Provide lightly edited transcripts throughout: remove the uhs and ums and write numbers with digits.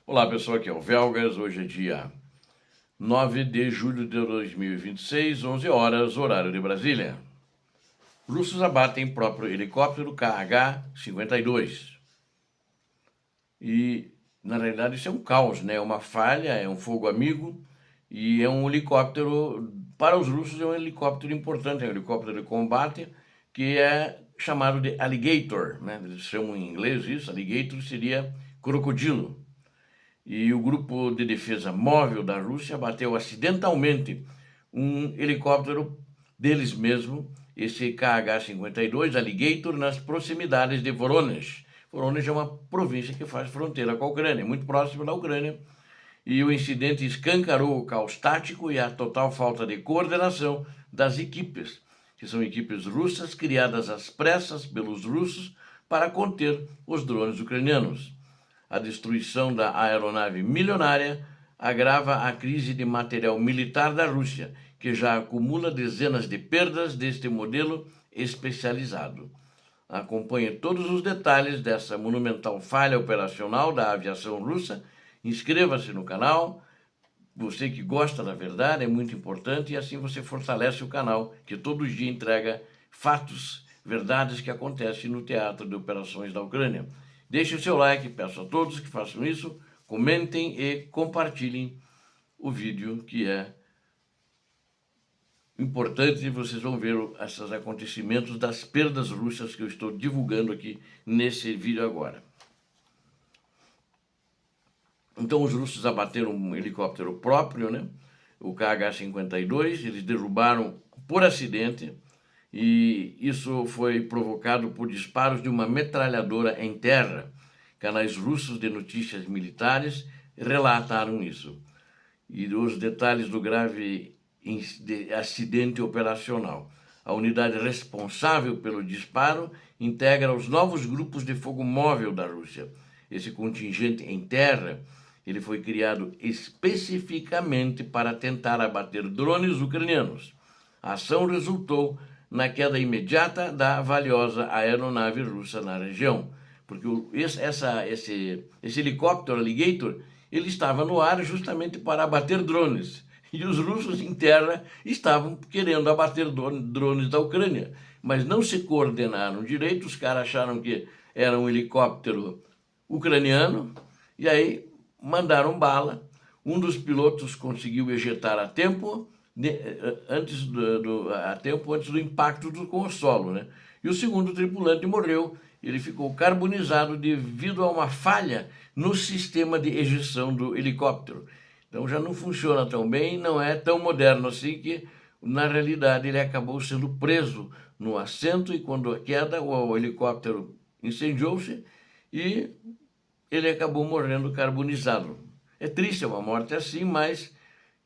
Olá pessoal, aqui é o Velgas, hoje é dia 9 de julho de 2026, 11 horas, horário de Brasília. Russos abatem próprio helicóptero KH-52. E, na realidade, isso é um caos, né? É uma falha, é um fogo amigo e é um helicóptero, para os russos é um helicóptero importante, é um helicóptero de combate que é chamado de Alligator, né? Eles chamam em inglês isso, Alligator seria crocodilo. E o grupo de defesa móvel da Rússia bateu acidentalmente um helicóptero deles mesmo, esse KH-52 Alligator, nas proximidades de Voronezh. Voronezh é uma província que faz fronteira com a Ucrânia, muito próxima da Ucrânia, e o incidente escancarou o caos tático e a total falta de coordenação das equipes, que são equipes russas criadas às pressas pelos russos para conter os drones ucranianos. A destruição da aeronave milionária agrava a crise de material militar da Rússia, que já acumula dezenas de perdas deste modelo especializado. Acompanhe todos os detalhes dessa monumental falha operacional da aviação russa. Inscreva-se no canal. Você que gosta da verdade é muito importante e assim você fortalece o canal, que todo dia entrega fatos, verdades que acontecem no teatro de operações da Ucrânia. Deixe o seu like, peço a todos que façam isso, comentem e compartilhem o vídeo, que é importante, e vocês vão ver esses acontecimentos das perdas russas que eu estou divulgando aqui nesse vídeo agora. Então os russos abateram um helicóptero próprio, né? O KH-52, eles derrubaram por acidente, e isso foi provocado por disparos de uma metralhadora em terra. Canais russos de notícias militares relataram isso. E os detalhes do grave acidente operacional. A unidade responsável pelo disparo integra os novos grupos de fogo móvel da Rússia. Esse contingente em terra, ele foi criado especificamente para tentar abater drones ucranianos. A ação resultou na queda imediata da valiosa aeronave russa na região, porque esse helicóptero Alligator, ele estava no ar justamente para abater drones, e os russos em terra estavam querendo abater drones da Ucrânia, mas não se coordenaram direito. Os caras acharam que era um helicóptero ucraniano, e aí mandaram bala. Um dos pilotos conseguiu ejetar a tempo, antes do impacto com o solo, né? E o segundo tripulante morreu. Ele ficou carbonizado devido a uma falha no sistema de ejeção do helicóptero. Então já não funciona tão bem, não é tão moderno assim, que na realidade ele acabou sendo preso no assento, e quando a queda o helicóptero incendiou-se e ele acabou morrendo carbonizado. É triste, é uma morte assim, mas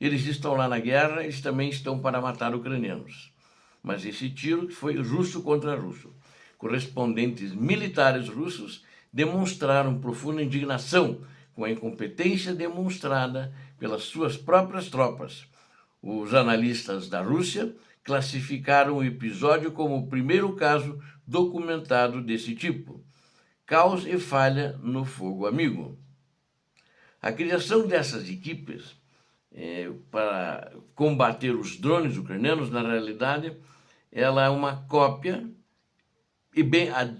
eles estão lá na guerra, eles também estão para matar ucranianos. Mas esse tiro foi russo contra russo. Correspondentes militares russos demonstraram profunda indignação com a incompetência demonstrada pelas suas próprias tropas. Os analistas da Rússia classificaram o episódio como o primeiro caso documentado desse tipo. Caos e falha no fogo amigo. A criação dessas equipes para combater os drones ucranianos, na realidade, ela é uma cópia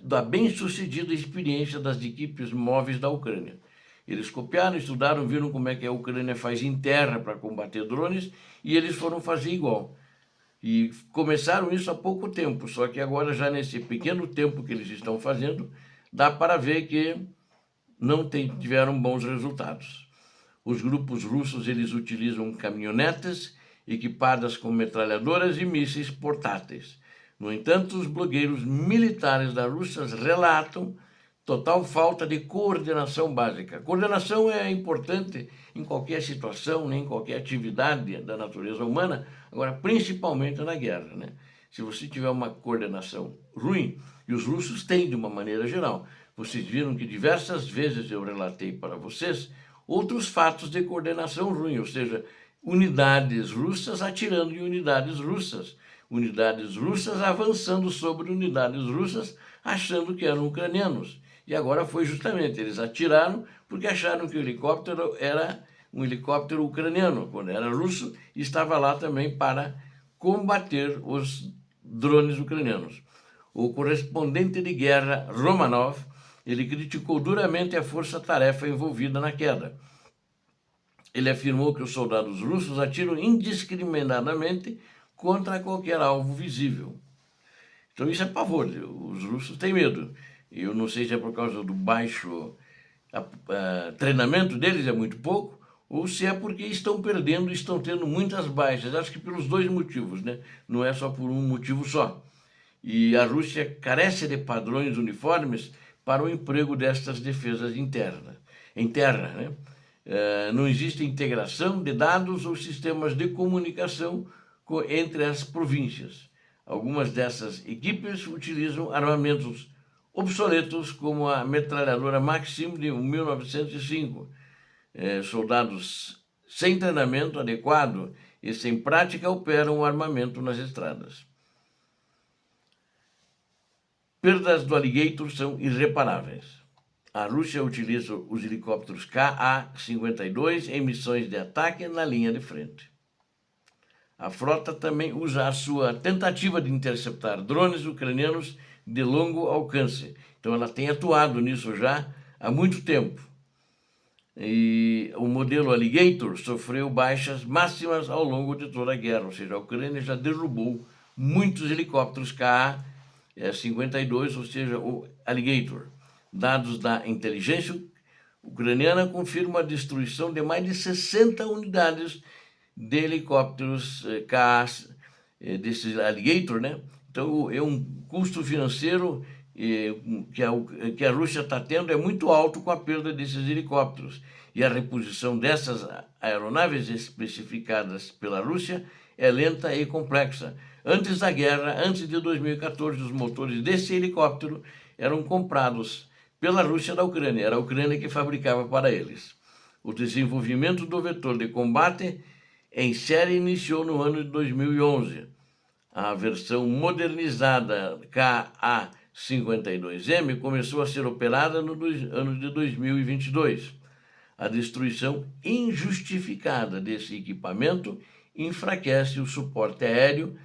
da bem-sucedida experiência das equipes móveis da Ucrânia. Eles copiaram, estudaram, viram como é que a Ucrânia faz em terra para combater drones, e eles foram fazer igual. E começaram isso há pouco tempo, só que agora, já nesse pequeno tempo que eles estão fazendo, dá para ver que não tiveram bons resultados. Os grupos russos, eles utilizam caminhonetas equipadas com metralhadoras e mísseis portáteis. No entanto, os blogueiros militares da Rússia relatam total falta de coordenação básica. Coordenação é importante em qualquer situação, né, em qualquer atividade da natureza humana, agora principalmente na guerra, né? Se você tiver uma coordenação ruim, e os russos têm de uma maneira geral, vocês viram que diversas vezes eu relatei para vocês outros fatos de coordenação ruim, ou seja, unidades russas atirando em unidades russas avançando sobre unidades russas, achando que eram ucranianos. E agora foi justamente, eles atiraram porque acharam que o helicóptero era um helicóptero ucraniano, quando era russo, e estava lá também para combater os drones ucranianos. O correspondente de guerra Romanov, ele criticou duramente a força-tarefa envolvida na queda. Ele afirmou que os soldados russos atiram indiscriminadamente contra qualquer alvo visível. Então isso é pavor, os russos têm medo. Eu não sei se é por causa do baixo treinamento deles, é muito pouco, ou se é porque estão perdendo, estão tendo muitas baixas. Acho que pelos dois motivos, né? Não é só por um motivo só. E a Rússia carece de padrões uniformes para o emprego destas defesas internas, em terra, né? Não existe integração de dados ou sistemas de comunicação entre as províncias. Algumas dessas equipes utilizam armamentos obsoletos, como a metralhadora Maxim de 1905. Soldados sem treinamento adequado e sem prática operam o armamento nas estradas. Perdas do Alligator são irreparáveis. A Rússia utiliza os helicópteros Ka-52 em missões de ataque na linha de frente. A frota também usa a sua tentativa de interceptar drones ucranianos de longo alcance. Então ela tem atuado nisso já há muito tempo. E o modelo Alligator sofreu baixas máximas ao longo de toda a guerra, ou seja, a Ucrânia já derrubou muitos helicópteros Ka-52, ou seja, o Alligator. Dados da inteligência ucraniana confirmam a destruição de mais de 60 unidades de helicópteros desses Alligator, né? Então, é um custo financeiro que a Rússia está tendo é muito alto com a perda desses helicópteros. E a reposição dessas aeronaves especificadas pela Rússia é lenta e complexa. Antes da guerra, antes de 2014, os motores desse helicóptero eram comprados pela Rússia da Ucrânia. Era a Ucrânia que fabricava para eles. O desenvolvimento do vetor de combate em série iniciou no ano de 2011. A versão modernizada Ka-52M começou a ser operada no ano de 2022. A destruição injustificada desse equipamento enfraquece o suporte aéreo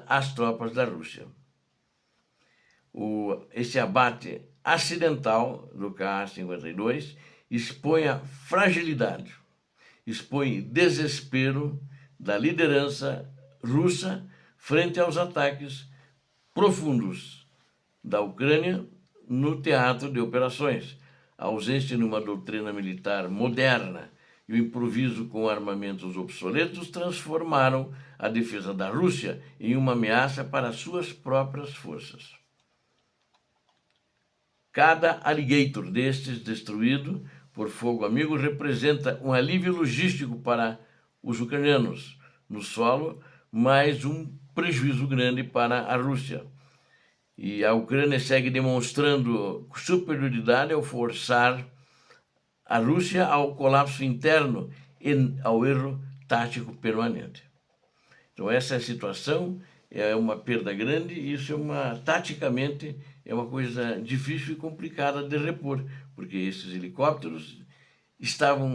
às tropas da Rússia. Esse abate acidental do Ka-52 expõe a fragilidade, expõe desespero da liderança russa frente aos ataques profundos da Ucrânia no teatro de operações. A ausência de uma doutrina militar moderna e o improviso com armamentos obsoletos transformaram a defesa da Rússia em uma ameaça para suas próprias forças. Cada Alligator destes destruído por fogo amigo representa um alívio logístico para os ucranianos no solo, mas um prejuízo grande para a Rússia. E a Ucrânia segue demonstrando superioridade ao forçar a Rússia ao colapso interno e ao erro tático permanente. Então essa é a situação, é uma perda grande e isso taticamente é uma coisa difícil e complicada de repor, porque esses helicópteros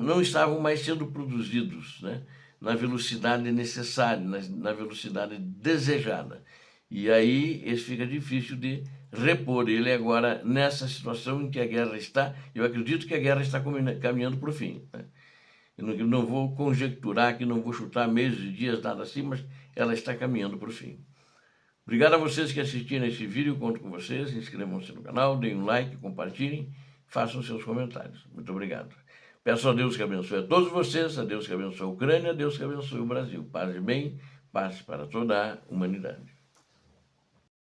não estavam mais sendo produzidos, né, na velocidade necessária, na velocidade desejada. E aí fica difícil de repor ele agora nessa situação em que a guerra está. Eu acredito que a guerra está caminhando para o fim, né? Eu não vou conjecturar aqui, não vou chutar meses, dias, nada assim, mas ela está caminhando para o fim. Obrigado a vocês que assistiram esse vídeo, conto com vocês, inscrevam-se no canal, deem um like, compartilhem, façam seus comentários. Muito obrigado. Peço a Deus que abençoe a todos vocês, a Deus que abençoe a Ucrânia, a Deus que abençoe o Brasil. Paz e bem, paz para toda a humanidade.